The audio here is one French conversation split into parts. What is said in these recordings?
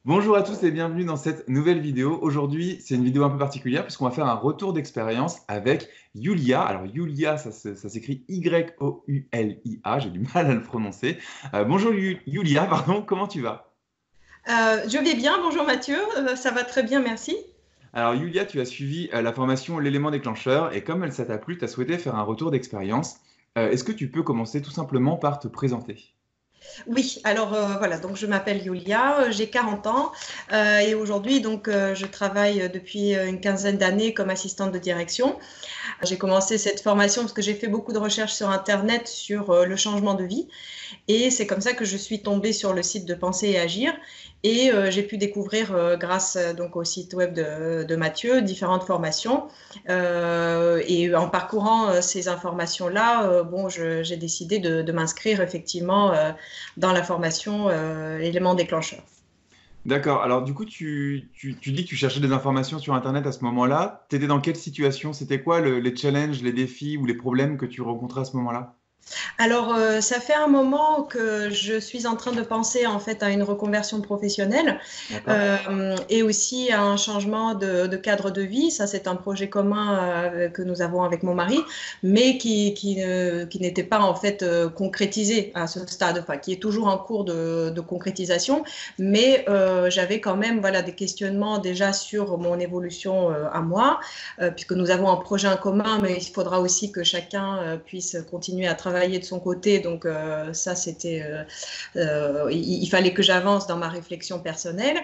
Bonjour à tous et bienvenue dans cette nouvelle vidéo. Aujourd'hui, c'est une vidéo un peu particulière puisqu'on va faire un retour d'expérience avec Yulia. Alors, Yulia, ça s'écrit Y-O-U-L-I-A, j'ai du mal à le prononcer. Bonjour Yulia, pardon, comment tu vas? Je vais bien, bonjour Mathieu. Ça va très bien, merci. Alors, Yulia, tu as suivi la formation L'élément déclencheur et comme ça t'a plu, tu as souhaité faire un retour d'expérience. Est-ce que tu peux commencer tout simplement par te présenter? Oui, alors voilà, donc je m'appelle Yulia, j'ai 40 ans et aujourd'hui donc je travaille depuis une quinzaine d'années comme assistante de direction. J'ai commencé cette formation parce que j'ai fait beaucoup de recherches sur Internet sur le changement de vie. Et c'est comme ça que je suis tombée sur le site de Penser et Agir. Et j'ai pu découvrir, grâce donc au site web de Mathieu, différentes formations. Et en parcourant ces informations-là, bon, j'ai décidé de m'inscrire effectivement dans la formation élément déclencheur. D'accord, alors du coup, tu dis que tu cherchais des informations sur Internet à ce moment-là. Tu étais dans quelle situation? C'était quoi les challenges, les défis ou les problèmes que tu rencontrais à ce moment-là? Alors, ça fait un moment que je suis en train de penser en fait à une reconversion professionnelle D'accord? et aussi à un changement de cadre de vie. Ça, c'est un projet commun que nous avons avec mon mari, mais qui n'était pas en fait concrétisé à ce stade, enfin, qui est toujours en cours de concrétisation. Mais j'avais quand même voilà, des questionnements déjà sur mon évolution à moi, puisque nous avons un projet en commun, mais il faudra aussi que chacun puisse continuer à travailler de son côté. Donc ça, c'était, il fallait que j'avance dans ma réflexion personnelle.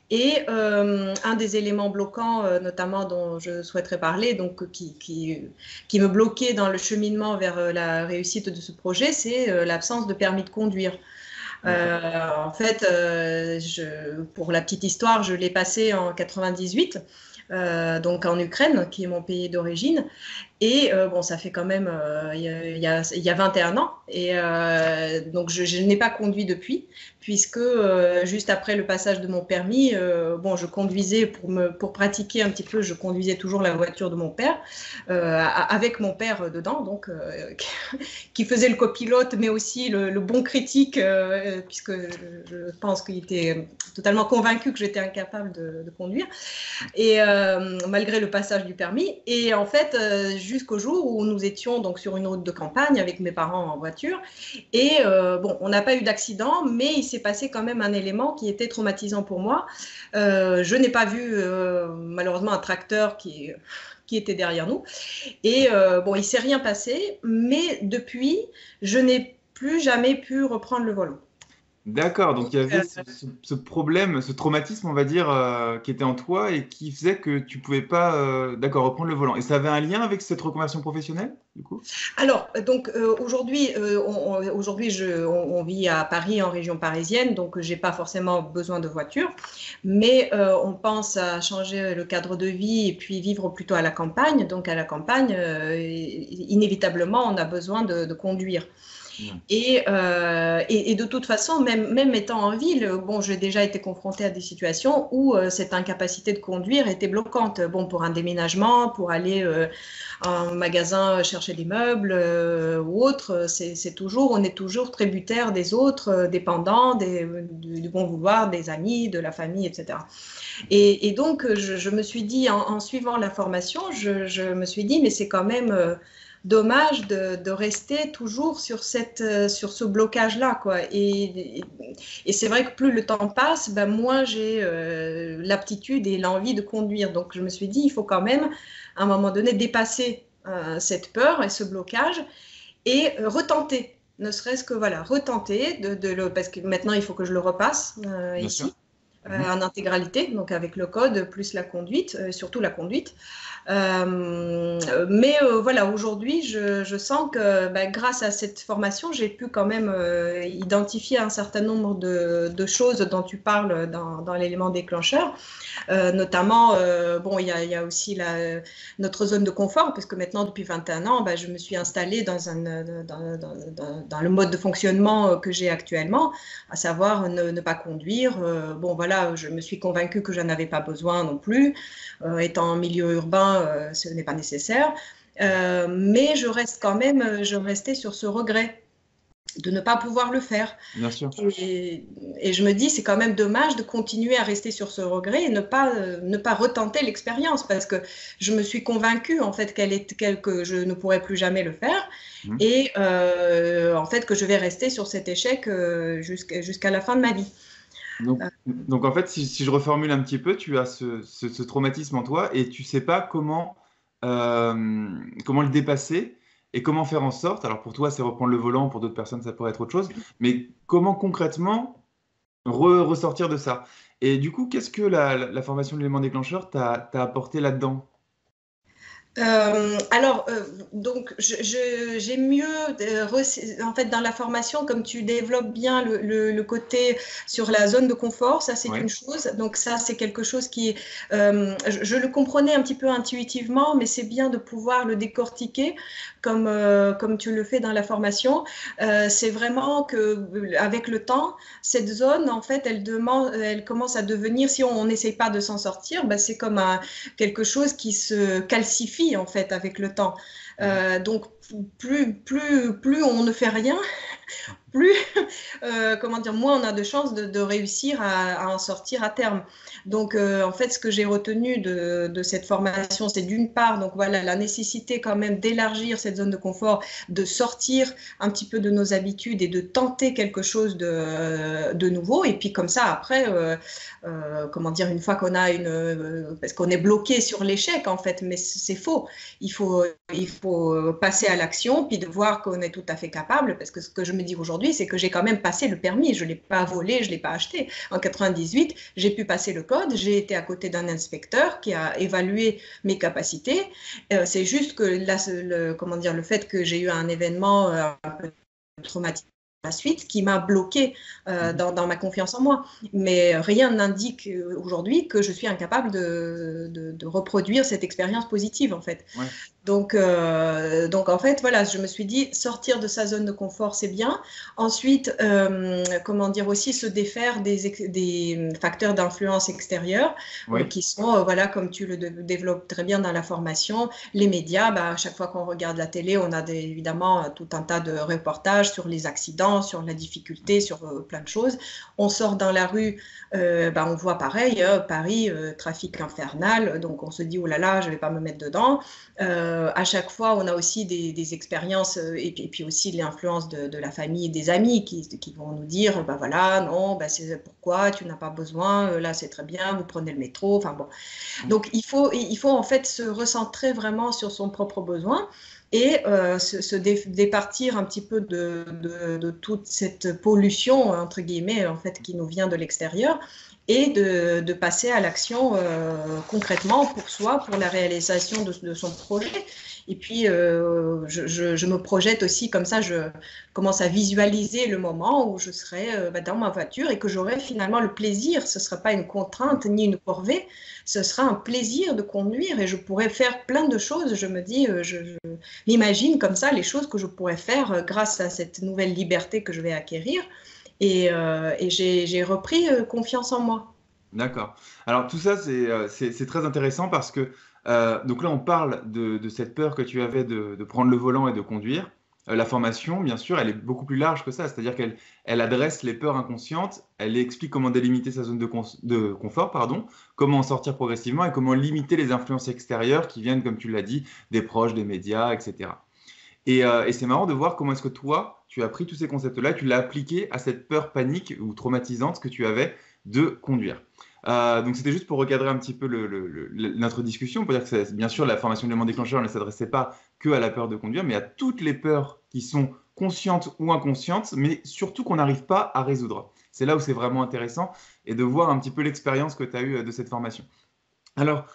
Et un des éléments bloquants, notamment dont je souhaiterais parler, donc qui me bloquait dans le cheminement vers la réussite de ce projet, c'est l'absence de permis de conduire. D'accord. En fait, pour la petite histoire, je l'ai passé en 98, donc en Ukraine, qui est mon pays d'origine. Et bon, ça fait quand même il y a 21 ans. Et donc, je n'ai pas conduit depuis, puisque juste après le passage de mon permis, bon, je conduisais pour pratiquer un petit peu, je conduisais toujours la voiture de mon père, avec mon père dedans, donc qui faisait le copilote, mais aussi le bon critique, puisque je pense qu'il était totalement convaincu que j'étais incapable de conduire et malgré le passage du permis. Et en fait, jusqu'au jour où nous étions donc sur une route de campagne avec mes parents en voiture. Et bon, on n'a pas eu d'accident, mais il s'est passé quand même un élément qui était traumatisant pour moi. Je n'ai pas vu malheureusement un tracteur qui était derrière nous. Et bon, il ne s'est rien passé, mais depuis, je n'ai plus jamais pu reprendre le volant. D'accord, donc il y avait Euh, ce problème, ce traumatisme, on va dire, qui était en toi et qui faisait que tu pouvais pas, d'accord, reprendre le volant. Et ça avait un lien avec cette reconversion professionnelle, du coup? Alors, donc aujourd'hui, on vit à Paris, en région parisienne, donc j'ai pas forcément besoin de voiture, mais on pense à changer le cadre de vie et puis vivre plutôt à la campagne. Donc à la campagne, inévitablement, on a besoin de conduire. Mm. Et de toute façon, même étant en ville, bon, j'ai déjà été confrontée à des situations où cette incapacité de conduire était bloquante. Bon, pour un déménagement, pour aller en magasin chercher des meubles ou autre, c'est toujours, on est toujours tributaire des autres, dépendant du bon vouloir des amis, de la famille, etc. Et donc, je me suis dit, en suivant la formation, je me suis dit, mais c'est quand même dommage de rester toujours sur sur ce blocage-là, quoi. Et c'est vrai que plus le temps passe, ben, moins j'ai l'aptitude et l'envie de conduire. Donc, je me suis dit, il faut quand même, à un moment donné, dépasser cette peur et ce blocage et retenter. Ne serait-ce que voilà, retenter parce que maintenant il faut que je le repasse Bien sûr. ici Mhm. en intégralité, donc avec le code plus la conduite, surtout la conduite. Mais voilà, aujourd'hui, je sens que bah, grâce à cette formation, j'ai pu quand même identifier un certain nombre de choses dont tu parles dans l'élément déclencheur. Notamment, bon, il y a aussi notre zone de confort, parce que maintenant, depuis 21 ans, bah, je me suis installée dans le mode de fonctionnement que j'ai actuellement, à savoir ne pas conduire. Bon, voilà, je me suis convaincue que je n'en avais pas besoin non plus. Étant en milieu urbain, ce n'est pas nécessaire. Mais je reste quand même, je restais sur ce regret de ne pas pouvoir le faire. Bien sûr. Et je me dis, c'est quand même dommage de continuer à rester sur ce regret et ne pas retenter l'expérience, parce que je me suis convaincue en fait que je ne pourrais plus jamais le faire, et en fait que je vais rester sur cet échec jusqu'à la fin de ma vie. Donc en fait, si je reformule un petit peu, tu as ce traumatisme en toi et tu sais pas comment le dépasser et comment faire en sorte, alors pour toi c'est reprendre le volant, pour d'autres personnes ça pourrait être autre chose, mais comment concrètement ressortir de ça? Et du coup, qu'est-ce que la formation de l'élément déclencheur t'a apporté là-dedans? Donc, j'ai mieux, en fait, dans la formation, comme tu développes bien le côté sur la zone de confort, ça c'est Ouais. une chose. Donc ça, c'est quelque chose qui, je le comprenais un petit peu intuitivement, mais c'est bien de pouvoir le décortiquer comme tu le fais dans la formation. C'est vraiment que avec le temps, cette zone, en fait, elle commence à devenir, si on n'essaye pas de s'en sortir, ben, c'est comme quelque chose qui se calcifie en fait avec le temps. Donc plus on ne fait rien, plus comment dire, moins on a de chances de réussir à en sortir à terme. Donc en fait, ce que j'ai retenu de cette formation, c'est d'une part, donc voilà, la nécessité quand même d'élargir cette zone de confort, de sortir un petit peu de nos habitudes et de tenter quelque chose de nouveau. Et puis comme ça, après, comment dire, une fois qu'on a parce qu'on est bloqué sur l'échec en fait, mais c'est faux. Il faut passer à l'action, puis de voir qu'on est tout à fait capable, parce que ce que je me dis aujourd'hui, c'est que j'ai quand même passé le permis, je ne l'ai pas volé, je ne l'ai pas acheté. En 98, j'ai pu passer le code, j'ai été à côté d'un inspecteur qui a évalué mes capacités. C'est juste que là, comment dire, le fait que j'ai eu un événement un peu traumatique la suite qui m'a bloqué dans ma confiance en moi. Mais rien n'indique aujourd'hui que je suis incapable de reproduire cette expérience positive en fait. Ouais. Donc en fait, voilà, je me suis dit, sortir de sa zone de confort, c'est bien. Ensuite, comment dire aussi, se défaire des facteurs d'influence extérieurs Oui. qui sont, voilà, comme tu le développes très bien dans la formation, les médias. Bah, à chaque fois qu'on regarde la télé, on a évidemment tout un tas de reportages sur les accidents, sur la difficulté, sur plein de choses. On sort dans la rue, bah, on voit pareil, Paris, trafic infernal, donc on se dit, oh là là, je ne vais pas me mettre dedans. À chaque fois, on a aussi des expériences et puis aussi l'influence de la famille et des amis qui vont nous dire, bah voilà, non, bah c'est pourquoi, tu n'as pas besoin, là c'est très bien, vous prenez le métro, enfin bon. Donc il faut en fait se recentrer vraiment sur son propre besoin et se départir un petit peu de toute cette pollution, entre guillemets, en fait, qui nous vient de l'extérieur et de passer à l'action concrètement pour soi, pour la réalisation de son projet. Et puis, je me projette aussi comme ça, je commence à visualiser le moment où je serai dans ma voiture et que j'aurai finalement le plaisir. Ce ne sera pas une contrainte ni une corvée, ce sera un plaisir de conduire et je pourrai faire plein de choses. Je me dis, je m'imagine comme ça les choses que je pourrais faire grâce à cette nouvelle liberté que je vais acquérir. Et j'ai repris confiance en moi. D'accord. Alors tout ça, c'est très intéressant parce que donc là, on parle de cette peur que tu avais de prendre le volant et de conduire. La formation, bien sûr, elle est beaucoup plus large que ça, c'est-à-dire qu'elle adresse les peurs inconscientes, elle explique comment délimiter sa zone de confort, pardon, comment en sortir progressivement et comment limiter les influences extérieures qui viennent, comme tu l'as dit, des proches, des médias, etc. Et c'est marrant de voir comment est-ce que toi, tu as pris tous ces concepts-là, tu l'as appliqué à cette peur panique ou traumatisante que tu avais de conduire. Donc c'était juste pour recadrer un petit peu notre discussion, pour dire que bien sûr la formation de l'élément déclencheur ne s'adressait pas que à la peur de conduire, mais à toutes les peurs qui sont conscientes ou inconscientes, mais surtout qu'on n'arrive pas à résoudre. C'est là où c'est vraiment intéressant et de voir un petit peu l'expérience que tu as eue de cette formation. Alors,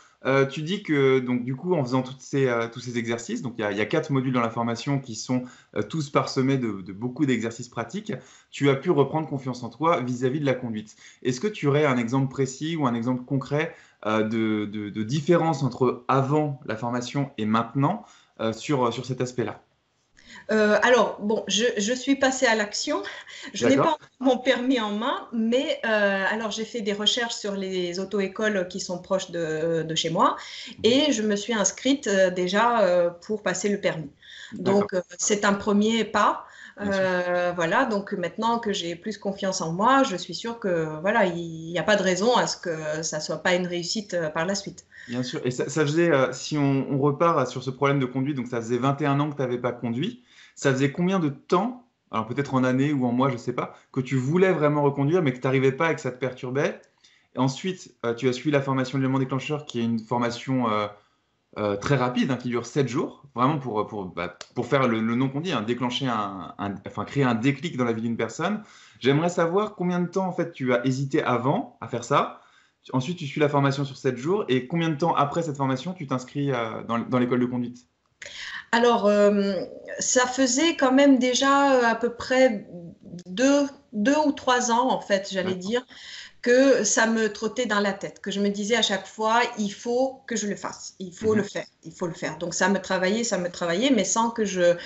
tu dis que donc du coup, en faisant tous ces exercices, donc il y a 4 modules dans la formation qui sont tous parsemés de beaucoup d'exercices pratiques, tu as pu reprendre confiance en toi vis-à-vis de la conduite. Est-ce que tu aurais un exemple précis ou un exemple concret de différence entre avant la formation et maintenant sur cet aspect-là? Alors, bon, je suis passée à l'action. Je n'ai pas D'accord? encore mon permis en main, mais alors j'ai fait des recherches sur les auto-écoles qui sont proches de chez moi et je me suis inscrite déjà pour passer le permis. D'accord. Donc, c'est un premier pas. Bien sûr. Voilà, donc maintenant que j'ai plus confiance en moi, je suis sûre que voilà, il n'y a pas de raison à ce que ça soit pas une réussite par la suite. Bien sûr. Et ça faisait, si on repart sur ce problème de conduite, donc ça faisait 21 ans que tu n'avais pas conduit. Ça faisait combien de temps, alors peut-être en années ou en mois, je ne sais pas, que tu voulais vraiment reconduire, mais que tu n'arrivais pas et que ça te perturbait? Et ensuite, tu as suivi la formation de l'élément déclencheur, qui est une formation très rapide, hein, qui dure 7 jours, vraiment pour faire le nom qu'on dit, hein, déclencher enfin, créer un déclic dans la vie d'une personne. J'aimerais savoir combien de temps en fait tu as hésité avant à faire ça. Ensuite, tu suis la formation sur 7 jours et combien de temps après cette formation tu t'inscris dans l'école de conduite? Alors, ça faisait quand même déjà à peu près 2 ou 3 ans, en fait, j'allais D'accord. dire, que ça me trottait dans la tête, que je me disais à chaque fois, il faut que je le fasse, il faut le Mhm. faire, il faut le faire. Donc ça me travaillait, mais sans que je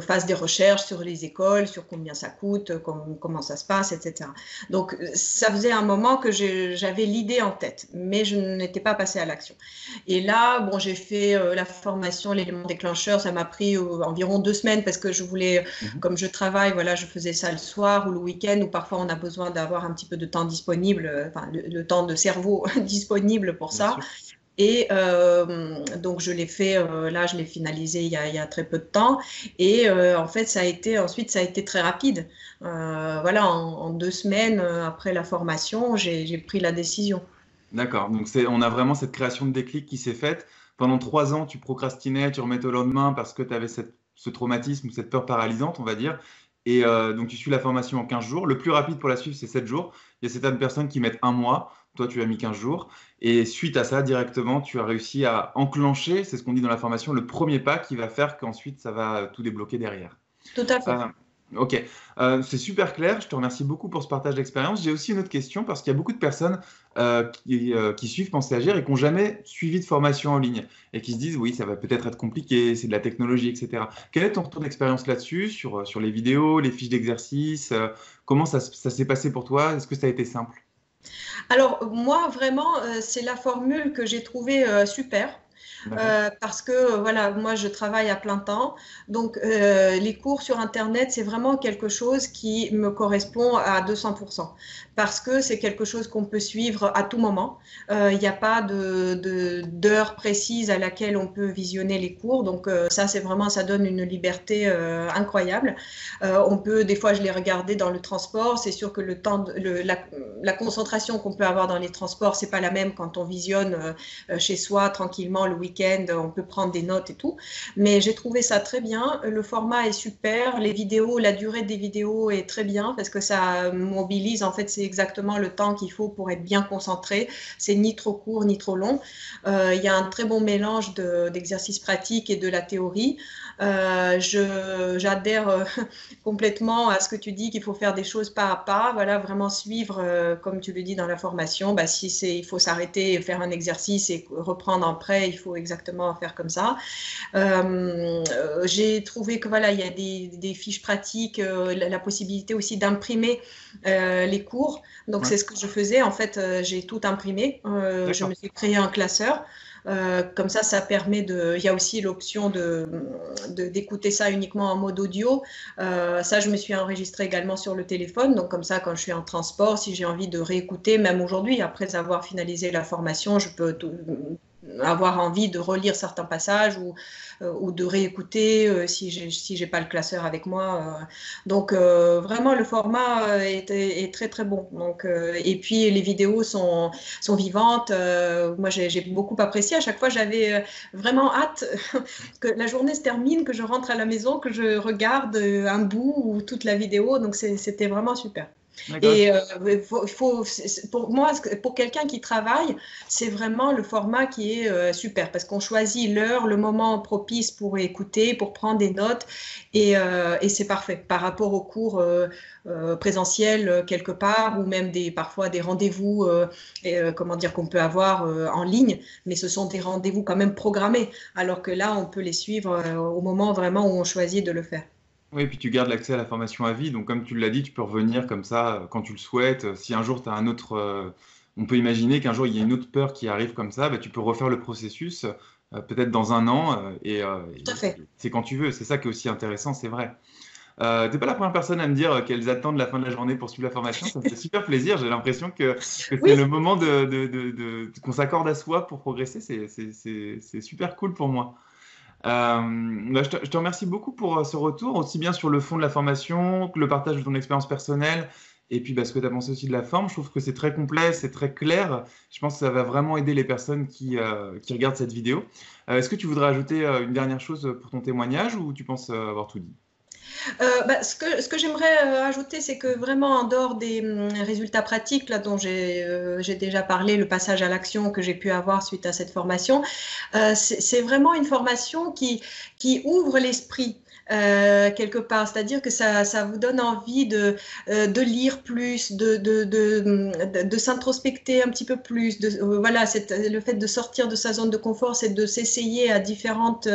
fasse des recherches sur les écoles, sur combien ça coûte, comment ça se passe, etc. Donc ça faisait un moment que j'avais l'idée en tête, mais je n'étais pas passée à l'action. Et là, bon, j'ai fait la formation, l'élément déclencheur, ça m'a pris environ 2 semaines parce que je voulais, Mhm. comme je travaille, voilà, je faisais ça le soir ou le week-end, où parfois on a besoin d'avoir un petit peu de temps disponible, enfin le temps de cerveau disponible pour Bien ça. sûr. Et donc je l'ai fait, là je l'ai finalisé il y a très peu de temps. Et en fait ensuite ça a été très rapide. Voilà, en 2 semaines après la formation, j'ai pris la décision. D'accord. Donc on a vraiment cette création de déclic qui s'est faite. Pendant 3 ans, tu procrastinais, tu remettais au lendemain parce que tu avais ce traumatisme ou cette peur paralysante, on va dire. Et donc tu suis la formation en 15 jours. Le plus rapide pour la suivre, c'est 7 jours. Il y a certaines personnes qui mettent un mois. Toi, tu as mis 15 jours. Et suite à ça, directement, tu as réussi à enclencher, c'est ce qu'on dit dans la formation, le premier pas qui va faire qu'ensuite, ça va tout débloquer derrière. Tout à fait. Euh, ok. C'est super clair. Je te remercie beaucoup pour ce partage d'expérience. J'ai aussi une autre question parce qu'il y a beaucoup de personnes qui suivent Penser Agir et qui n'ont jamais suivi de formation en ligne et qui se disent oui, ça va peut-être être compliqué, c'est de la technologie, etc. Quel est ton retour d'expérience là-dessus, sur les vidéos, les fiches d'exercice comment ça s'est passé pour toi? Est-ce que ça a été simple? Alors moi vraiment c'est la formule que j'ai trouvée super. D'accord. Parce que voilà, moi je travaille à plein temps, donc les cours sur Internet, c'est vraiment quelque chose qui me correspond à 200%, parce que c'est quelque chose qu'on peut suivre à tout moment. Il n'y a pas d'heure précise à laquelle on peut visionner les cours, donc ça c'est vraiment, ça donne une liberté incroyable. On peut, des fois je l'ai regardé dans le transport, c'est sûr que le temps, la concentration qu'on peut avoir dans les transports, c'est pas la même quand on visionne chez soi tranquillement le week-end, on peut prendre des notes et tout. Mais j'ai trouvé ça très bien. Le format est super. Les vidéos, la durée des vidéos est très bien parce que ça mobilise. En fait, c'est exactement le temps qu'il faut pour être bien concentré. C'est ni trop court ni trop long. Il y a un très bon mélange d'exercices pratiques et de la théorie. J'adhère complètement à ce que tu dis, qu'il faut faire des choses pas à pas, voilà, vraiment suivre, comme tu le dis dans la formation, bah, si il faut s'arrêter et faire un exercice et reprendre après, il faut exactement faire comme ça. J'ai trouvé que voilà, il y a des fiches pratiques, la possibilité aussi d'imprimer les cours. Donc Ouais. c'est ce que je faisais. En fait, j'ai tout imprimé. Je me D'accord. suis créé un classeur. Comme ça permet de. Il y a aussi l'option d'écouter ça uniquement en mode audio. Ça, je me suis enregistrée également sur le téléphone. Donc, comme ça, quand je suis en transport, si j'ai envie de réécouter, même aujourd'hui, après avoir finalisé la formation, je peux avoir envie de relire certains passages ou de réécouter si j'ai pas le classeur avec moi. Donc, vraiment, le format est très, très bon. Donc, et puis, les vidéos sont vivantes. Moi, j'ai beaucoup apprécié. À chaque fois, j'avais vraiment hâte que la journée se termine, que je rentre à la maison, que je regarde un bout ou toute la vidéo. Donc, c'était vraiment super. D'accord. Et pour moi, pour quelqu'un qui travaille, c'est vraiment le format qui est super parce qu'on choisit l'heure, le moment propice pour écouter, pour prendre des notes et c'est parfait par rapport aux cours présentiels quelque part ou même parfois des rendez-vous comment dire, qu'on peut avoir en ligne, mais ce sont des rendez-vous quand même programmés alors que là, on peut les suivre au moment vraiment où on choisit de le faire. Oui, puis tu gardes l'accès à la formation à vie. Donc, comme tu l'as dit, tu peux revenir comme ça quand tu le souhaites. Si un jour tu as un autre. On peut imaginer qu'un jour il y a une autre peur qui arrive comme ça, bah, tu peux refaire le processus, peut-être dans un an, Tout à fait. c'est quand tu veux. C'est ça qui est aussi intéressant, c'est vrai. T'es pas la première personne à me dire qu'elles attendent la fin de la journée pour suivre la formation. Ça me fait super plaisir. J'ai l'impression que c'est le Oui. moment qu'on s'accorde à soi pour progresser. C'est super cool pour moi. Bah, je te remercie beaucoup pour ce retour, aussi bien sur le fond de la formation que le partage de ton expérience personnelle, et puis bah, ce que tu as pensé aussi de la forme. Je trouve que c'est très complet, c'est très clair. Je pense que ça va vraiment aider les personnes qui regardent cette vidéo. Est-ce que tu voudrais ajouter une dernière chose pour ton témoignage ou tu penses avoir tout dit? Ce que j'aimerais ajouter, c'est que vraiment en dehors des résultats pratiques là, dont j'ai déjà parlé, le passage à l'action que j'ai pu avoir suite à cette formation, c'est vraiment une formation qui ouvre l'esprit. Quelque part, c'est-à-dire que ça vous donne envie de lire plus, de s'introspecter un petit peu plus. Voilà, le fait de sortir de sa zone de confort, c'est de s'essayer à différentes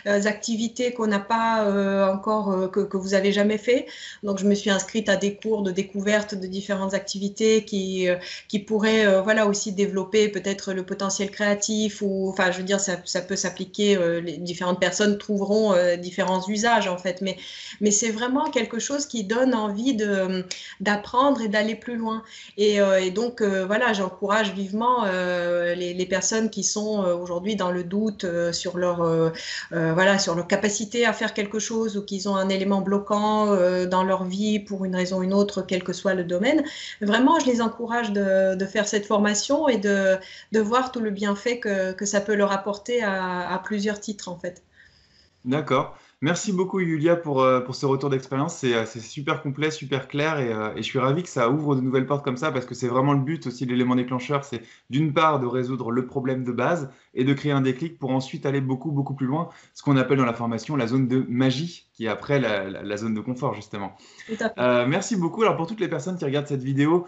activités qu'on n'a pas encore, que vous avez jamais fait. Donc, je me suis inscrite à des cours de découverte de différentes activités qui pourraient voilà, aussi développer peut-être le potentiel créatif. Ou, enfin, je veux dire, ça peut s'appliquer, les différentes personnes trouveront différents usages en fait, mais c'est vraiment quelque chose qui donne envie d'apprendre et d'aller plus loin. Et donc, voilà, j'encourage vivement les personnes qui sont aujourd'hui dans le doute sur voilà, sur leur capacité à faire quelque chose ou qu'ils ont un élément bloquant dans leur vie pour une raison ou une autre, quel que soit le domaine. Vraiment, je les encourage de faire cette formation et de voir tout le bienfait que ça peut leur apporter à plusieurs titres en fait. D'accord. Merci beaucoup, Yulia, pour ce retour d'expérience. C'est super complet, super clair et je suis ravi que ça ouvre de nouvelles portes comme ça parce que c'est vraiment le but aussi de l'élément déclencheur. C'est d'une part de résoudre le problème de base et de créer un déclic pour ensuite aller beaucoup, beaucoup plus loin, ce qu'on appelle dans la formation la zone de magie, qui est après la zone de confort, justement. Tout à fait. Merci beaucoup. Alors pour toutes les personnes qui regardent cette vidéo,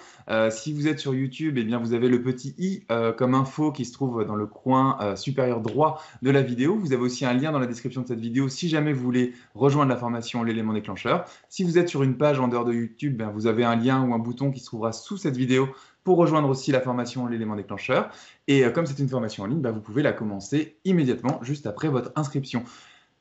si vous êtes sur YouTube, eh bien vous avez le petit i comme info qui se trouve dans le coin supérieur droit de la vidéo. Vous avez aussi un lien dans la description de cette vidéo si jamais vous voulez rejoindre la formation l'élément déclencheur. Si vous êtes sur une page en dehors de YouTube, ben, vous avez un lien ou un bouton qui se trouvera sous cette vidéo pour rejoindre aussi la formation l'élément déclencheur. Et comme c'est une formation en ligne, ben, vous pouvez la commencer immédiatement juste après votre inscription.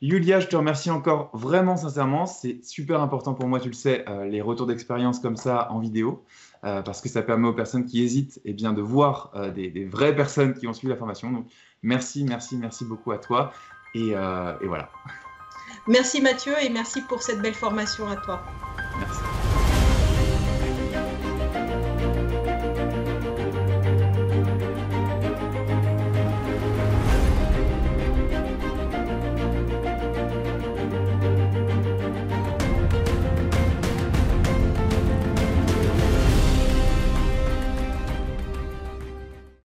Yulia, je te remercie encore vraiment sincèrement. C'est super important pour moi, tu le sais, les retours d'expérience comme ça en vidéo, parce que ça permet aux personnes qui hésitent eh bien, de voir des vraies personnes qui ont suivi la formation. Donc, merci, merci, merci beaucoup à toi. Et voilà. Merci Mathieu et merci pour cette belle formation à toi.